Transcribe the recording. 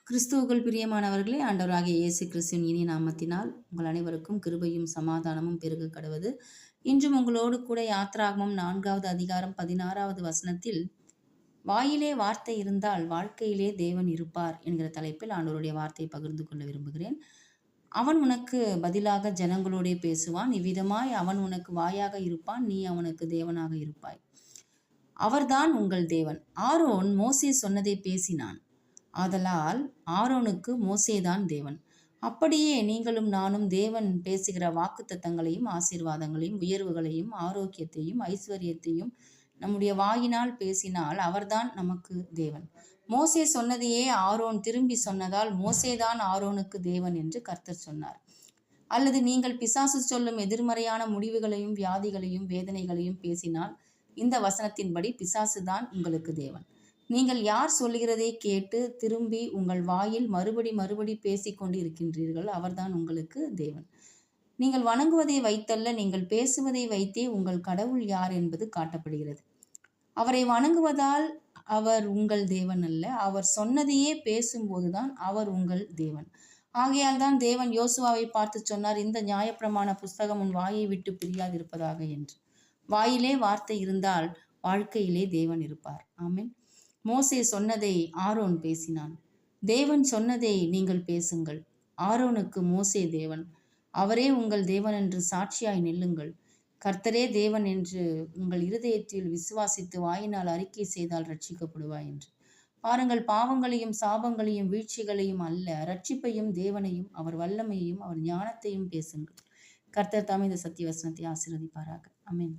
கிறிஸ்துவுக்குள் பிரியமானவர்களே, ஆண்டவராகிய இயேசு கிறிஸ்துவின் இனிய நாமத்தினால் உங்கள் அனைவருக்கும் கிருபையும் சமாதானமும் பெருக கடவது. இன்றும் உங்களோடு கூட யாத்ராகமம் 4வது அதிகாரம் 16வது வசனத்தில், வாயிலே வார்த்தை இருந்தால் வாழ்க்கையிலே தேவன் இருப்பார் என்கிற தலைப்பில் ஆண்டவருடைய வார்த்தையை பகிர்ந்து கொள்ள விரும்புகிறேன். அவன் உனக்கு பதிலாக ஜனங்களோடே பேசுவான், இவ்விதமாய் அவன் உனக்கு வாயாக இருப்பான், நீ அவனுக்கு தேவனாக இருப்பாய். அவர்தான் உங்கள் தேவன். ஆரோன் மோசே சொன்னதை பேசினான், ஆதலால் ஆரோனுக்கு மோசேதான் தேவன். அப்படியே நீங்களும் நானும் தேவன் பேசுகிற வாக்குத்தத்தங்களையும் ஆசீர்வாதங்களையும் உயர்வுகளையும் ஆரோக்கியத்தையும் ஐஸ்வர்யத்தையும் நம்முடைய வாயினால் பேசினால் அவர்தான் நமக்கு தேவன். மோசே சொன்னதையே ஆரோன் திரும்பி சொன்னதால் மோசேதான் ஆரோனுக்கு தேவன் என்று கர்த்தர் சொன்னார். அல்லது நீங்கள் பிசாசு சொல்லும் எதிர்மறையான முடிவுகளையும் வியாதிகளையும் வேதனைகளையும் பேசினால் இந்த வசனத்தின்படி பிசாசு தான் உங்களுக்கு தேவன். நீங்கள் யார் சொல்லுகிறதை கேட்டு திரும்பி உங்கள் வாயில் மறுபடி பேசிக்கொண்டு இருக்கின்றீர்கள், அவர்தான் உங்களுக்கு தேவன். நீங்கள் வணங்குவதை வைத்தல்ல, நீங்கள் பேசுவதை வைத்தே உங்கள் கடவுள் யார் என்பது காட்டப்படுகிறது. அவரை வணங்குவதால் அவர் உங்கள் தேவன் அல்ல, அவர் சொன்னதையே பேசும்போதுதான் அவர் உங்கள் தேவன். ஆகையால் தான் தேவன் யோசுவாவை பார்த்து சொன்னார், இந்த நியாயப்பிரமாண புஸ்தகம் உன் வாயை விட்டு பிரியாதிருப்பதாக என்று. வாயிலே வார்த்தை இருந்தால் வாழ்க்கையிலே தேவன் இருப்பார். ஆமென். மோசே சொன்னதை ஆரோன் பேசினான். தேவன் சொன்னதை நீங்கள் பேசுங்கள். ஆரோனுக்கு மோசே தேவன், அவரே உங்கள் தேவன் என்று சாட்சியாய் நில்லுங்கள். கர்த்தரே தேவன் என்று உங்கள் இருதயத்தில் விசுவாசித்து வாயினால் அறிக்கை செய்தால் ரட்சிக்கப்படுவாய் என்று. பாருங்கள், பாவங்களையும் சாபங்களையும் வீழ்ச்சிகளையும் அல்ல, ரட்சிப்பையும் தேவனையும் அவர் வல்லமையையும் அவர் ஞானத்தையும் பேசுங்கள். கர்த்தர் தாமே இந்த சத்திய வசனத்தை ஆசீர்வதிப்பாராக. ஆமென்.